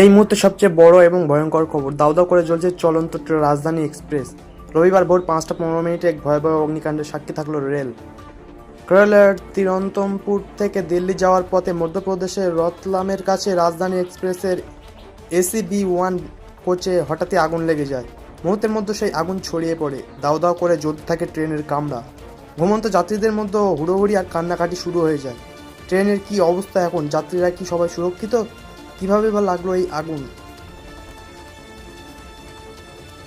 এই মুহূর্তে সবচেয়ে বড় এবং ভয়ঙ্কর খবর, দাউ দাউ করে জ্বলছে চলন্ত রাজধানী এক্সপ্রেস। রবিবার ভোর 5টা 15 মিনিটে এক ভয়াবহ অগ্নিকাণ্ডের সাক্ষী থাকলো রেল। কেরলের তিরুঅনন্তপুর থেকে দিল্লি যাওয়ার পথে মধ্যপ্রদেশের রতলামের কাছে রাজধানী এক্সপ্রেসের AC-B1 কোচে হঠাৎই আগুন লেগে যায়। মুহূর্তের মধ্যে সেই আগুন ছড়িয়ে পড়ে, দাউ দাউ করে জ্বলতে থাকে ট্রেনের কামরা। ঘুমন্ত যাত্রীদের মধ্যে হুড়োহুড়ি আর কান্নাকাটি শুরু হয়ে যায়। ট্রেনের কি অবস্থা এখন? যাত্রীরা কি সবাই সুরক্ষিত? কিভাবে বা লাগলো এই আগুন?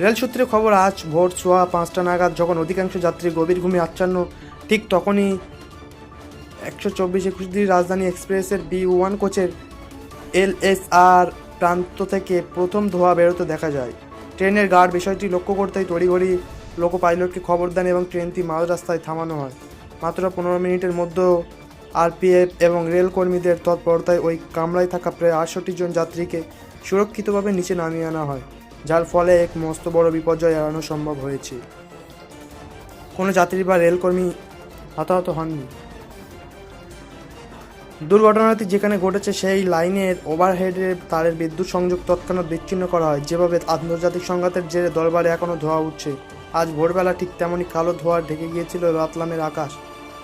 রেল সূত্রে খবর, আজ ভোর সোয়া 5টা নাগাদ যখন অধিকাংশ যাত্রী গভীর ঘুমে আচ্ছন্ন, ঠিক তখনই 124-21 রাজধানী এক্সপ্রেসের B1 কোচের LSR প্রান্ত থেকে প্রথম ধোঁয়া বেরোতে দেখা যায়। ট্রেনের গার্ড বিষয়টি লক্ষ্য করতেই তড়িঘড়ি লোকো পাইলটকে খবর দেন এবং ট্রেনটি মাঝ রাস্তায় থামানো হয়। মাত্র 15 মিনিটের মধ্যে RPF এবং রেল কর্মীদের তৎপরতায় ওই কামরায় থাকা প্রায় 68 জন যাত্রীকে সুরক্ষিতভাবে নিচে নামিয়ে আনা হয়, যার ফলে এক মস্ত বড় বিপর্যয় এড়ানো সম্ভব হয়েছে। কোনো যাত্রী বা রেলকর্মী হতাহত হননি। দুর্ঘটনাটি যেখানে ঘটেছে সেই লাইনের ওভারহেডের তারের বিদ্যুৎ সংযোগ তৎক্ষণাৎ বিচ্ছিন্ন করা হয়। যেভাবে আন্তর্জাতিক সংঘাতের জেরে দরবারে এখনও ধোঁয়া উঠছে, আজ ভোরবেলা ঠিক তেমনই কালো ধোঁয়া ঢেকে গিয়েছিল রতলামের আকাশ।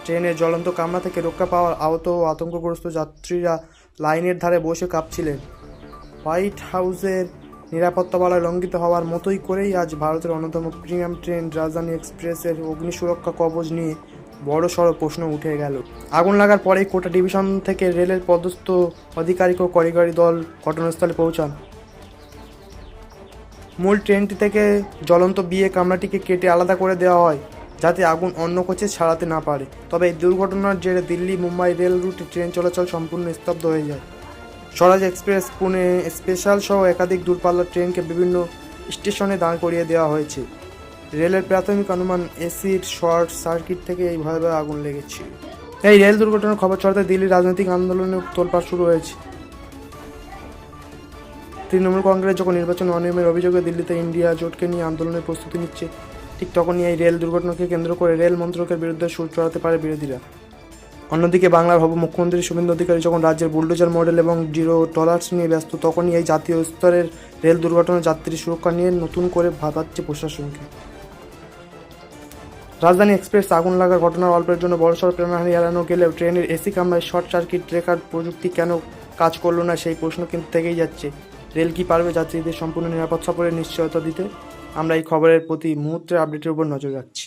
ট্রেনের জ্বলন্ত কামরা থেকে রক্ষা পাওয়ার আহত ও আতঙ্কগ্রস্ত যাত্রীরা লাইনের ধারে বসে কাঁপছিলেন। হোয়াইট হাউসের নিরাপত্তা বলয় লঙ্ঘিত হওয়ার মতোই করেই আজ ভারতের অন্যতম প্রিমিয়াম ট্রেন রাজধানী এক্সপ্রেসের অগ্নিসুরক্ষা কবচ নিয়ে বড় সড় প্রশ্ন উঠে গেল। আগুন লাগার পরেই কোটা ডিভিশন থেকে রেলের পদস্থ আধিকারিক ও কারিগরি দল ঘটনাস্থলে পৌঁছান। মূল ট্রেনটি থেকে জ্বলন্ত বিয়ে কামরাটিকে কেটে আলাদা করে দেওয়া হয়, যাতে আগুন অন্য কোচে ছাড়াতে না পারে। তবে এই দুর্ঘটনার জেরে দিল্লি মুম্বাই রেল রুটে ট্রেন চলাচল সম্পূর্ণ স্তব্ধ হয়ে যায়। স্বরাজ এক্সপ্রেস, পুনে স্পেশাল সহ একাধিক দূরপাল্লার ট্রেনকে বিভিন্ন স্টেশনে দাঁড় করিয়ে দেওয়া হয়েছে। রেলের প্রাথমিক অনুমান, এসির শর্ট সার্কিট থেকে এই ভয়াবহ আগুন লেগেছে। এই রেল দুর্ঘটনার খবর ছড়াতে দিল্লির রাজনৈতিক আন্দোলনে তোলপাড় শুরু হয়েছে। তৃণমূল কংগ্রেস যখন নির্বাচনে অনিয়মের অভিযোগে দিল্লিতে ইন্ডিয়া জোটকে নিয়ে আন্দোলনের প্রস্তুতি নিচ্ছে, ঠিক তখনই এই রেল দুর্ঘটনাকে কেন্দ্র করে রেল মন্ত্রকের বিরুদ্ধে সুর চড়াতে পারে বিরোধীরা। অন্যদিকে বাংলার হবু মুখ্যমন্ত্রী শুভেন্দু অধিকারী যখন রাজ্যের বুলডোজার মডেল এবং জিরো টলারেন্স নিয়ে ব্যস্ত, তখনই এই জাতীয় স্তরের রেল দুর্ঘটনার যাত্রী সুরক্ষা নিয়ে নতুন করে ভাবাচ্ছে প্রশাসনকে। রাজধানী এক্সপ্রেস আগুন লাগার ঘটনার অল্পের জন্য বড়সড় প্রাণহানি এড়ানো গেলেও ট্রেনের এসি কামরায় শর্ট সার্কিট ব্রেকার প্রযুক্তি কেন কাজ করলো না, সেই প্রশ্ন কিন্তু থেকেই যাচ্ছে। রেল কি পারবে যাত্রীদের সম্পূর্ণ নিরাপদ সফরের নিশ্চয়তা দিতে? আমরা এই খবরের প্রতি মুহূর্তের আপডেটের উপর নজর রাখছি।